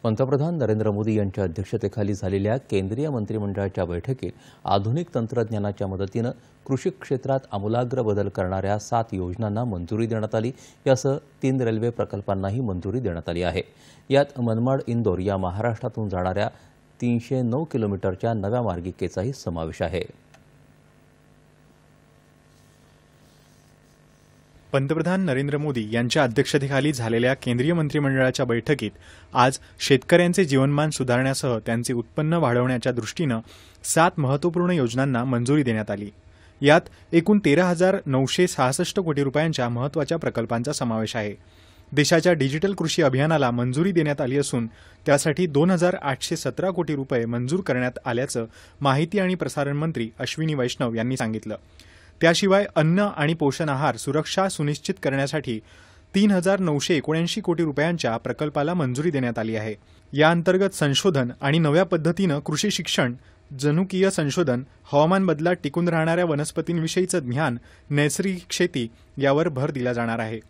पंतप्रधान नरेंद्र मोदी यांच्या अध्यक्षतेखाली झालेल्या केंद्रीय मंत्रिमंडळाच्या बैठकीत आधुनिक तंत्रज्ञानाच्या मदतीनं कृषी क्षेत्रात आमूलाग्र बदल करणाऱ्या 7 योजनांना मंजुरी देण्यात आली। यासह 3 रेल्वे प्रकल्पांनाही मंजुरी देण्यात आली आहे। यात मनमाड इंदोर या महाराष्ट्रातून जाणाऱ्या 309 किलोमीटरच्या नव्या मार्गिकेचाही समावेश आहे। पंतप्रधान नरेंद्र मोदी यांच्या अध्यक्षतेखाली झालेल्या केंद्रीय मंत्रिमंडळाच्या बैठकीत आज शेतकऱ्यांचे जीवनमान सुधारण्यासह त्यांचे उत्पन्न वाढवण्याच्या दृष्टीनं 7 महत्त्वपूर्ण योजनांना मंजुरी देण्यात आली। यात एकूण 13,966 कोटी रुपयांच्या महत्त्वाच्या प्रकल्पांचा समावेश आहे। देशाच्या डिजिटल कृषी अभियानाला मंजुरी देण्यात आली असून त्यासाठी 2,817 कोटी रुपये मंजूर करण्यात आल्याचं माहिती आणि प्रसारण मंत्री अश्विनी वैष्णव यांनी सांगितलं। त्याशिवाय अन्न आणि पोषण आहार सुरक्षा सुनिश्चित करण्यासाठी 3,979 कोटी रुपयांच्या प्रकल्पाला मंजुरी देण्यात आली आहे। या अंतर्गत संशोधन आणि नव्या पद्धतीनं कृषी शिक्षण, जनुकीय संशोधन, हवामान बदलात टिकून राहणाऱ्या वनस्पतींविषयीचं ज्ञान, नैसर्गिक शेती यावर भर दिला जाणार आहे।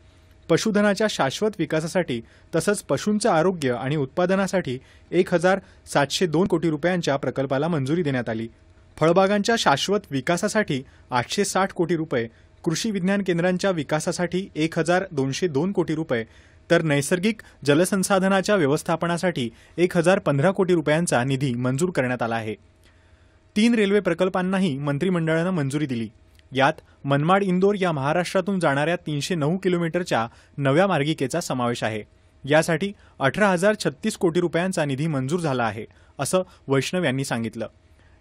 पशुधनाच्या शाश्वत विकासासाठी तसंच पशूंचं आरोग्य आणि उत्पादनासाठी 1,702 कोटी रुपयांच्या प्रकल्पाला मंजुरी देण्यात आली। फळबागांच्या शाश्वत विकासासाठी 860 कोटी रुपये, कृषी विज्ञान केंद्रांच्या विकासासाठी 1,202 कोटी रुपये, तर नैसर्गिक जलसंसाधनाच्या व्यवस्थापनासाठी 1,015 कोटी रुपयांचा निधी मंजूर करण्यात आला आहे। 3 रेल्वे प्रकल्पांनाही मंत्रिमंडळानं मंजुरी दिली। यात मनमाड इंदोर या महाराष्ट्रातून जाणाऱ्या 309 किलोमीटरच्या नव्या मार्गिकेचा समावेश आहे। यासाठी 18,036 कोटी रुपयांचा निधी मंजूर झाला आहे, असं वैष्णव यांनी सांगितलं।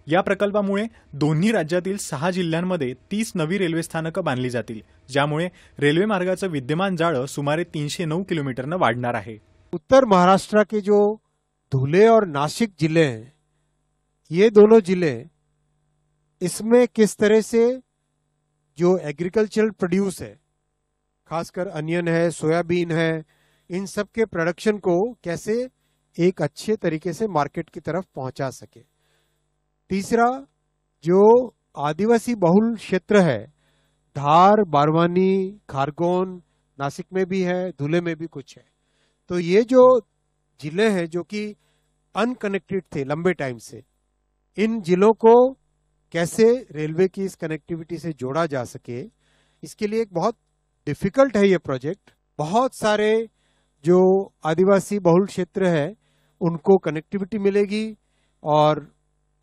या प्रकल्पामुळे दोन्ही राज्यातील 6 जिल्ह्यांमध्ये 30 नवी रेल्वे स्थानकं बांधली जातील, ज्यामुळे रेल्वे मार्गाचं विद्यमान जाळं सुमारे 309 किलोमीटरनं वाढणार आहे। उत्तर महाराष्ट्र के जो धुले और नासिक जिले हैं, ये दोनों जिले इसमें किस तरह से जो एग्रीकल्चरल प्रोड्यूस है, खासकर अनियन है, सोयाबीन है, इन सब के प्रोडक्शन को कैसे एक अच्छे तरीके से मार्केट की तरफ पहुंचा सके। तीसरा, जो आदिवासी बहुल क्षेत्र है, धार, बारवानी, खारगोन, नासिक में भी है, धुले में भी कुछ है, तो ये जो जिले हैं जो कि अनकनेक्टेड थे लंबे टाइम से, इन जिलों को कैसे रेलवे की इस कनेक्टिविटी से जोड़ा जा सके, इसके लिए एक बहुत डिफिकल्ट है ये प्रोजेक्ट। बहुत सारे जो आदिवासी बहुल क्षेत्र है उनको कनेक्टिविटी मिलेगी और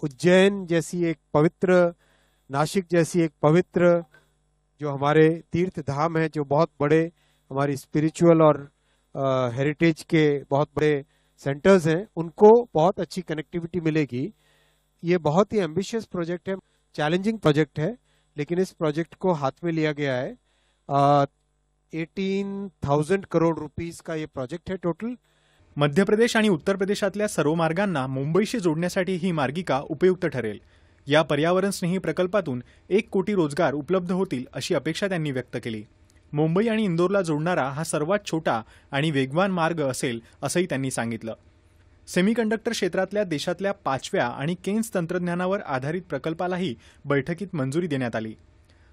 उज्जैन जैसी एक पवित्र, नासिक जैसी एक पवित्र जो हमारे तीर्थ धाम है, जो बहुत बड़े हमारी स्पिरिचुअल और हेरिटेज के बहुत बड़े सेंटर्स हैं, उनको बहुत अच्छी कनेक्टिविटी मिलेगी। ये बहुत ही एम्बिशियस प्रोजेक्ट है, चैलेंजिंग प्रोजेक्ट है, लेकिन इस प्रोजेक्ट को हाथ में लिया गया है। 18,000 करोड़ रुपीस का ये प्रोजेक्ट है टोटल। मध्य प्रदेश आणि उत्तर प्रदेशातल्या सर्व मार्गांना मुंबईशी जोडण्यासाठी ही मार्गिका उपयुक्त ठरेल। या पर्यावरणस्नेही प्रकल्पातून 1 कोटी रोजगार उपलब्ध होतील अशी अपेक्षा त्यांनी व्यक्त केली। मुंबई आणि इंदोरला जोडणारा हा सर्वात छोटा आणि वेगवान मार्ग असेल असंही त्यांनी सांगितलं। सेमीकंडक्टर क्षेत्रातल्या देशातल्या 5व्या आणि केन्स तंत्रज्ञानावर आधारित प्रकल्पालाही बैठकीत मंजुरी देण्यात आली।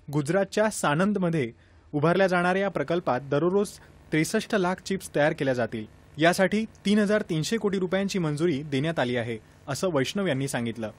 गुजरातच्या सानंदमध्ये उभारल्या जाणाऱ्या या प्रकल्पात दररोज 63 लाख चिप्स तयार केल्या जातील। यासाठी 3,300 कोटी रुपयांची मंजुरी देण्यात आली आहे, असं वैष्णव यांनी सांगितलं।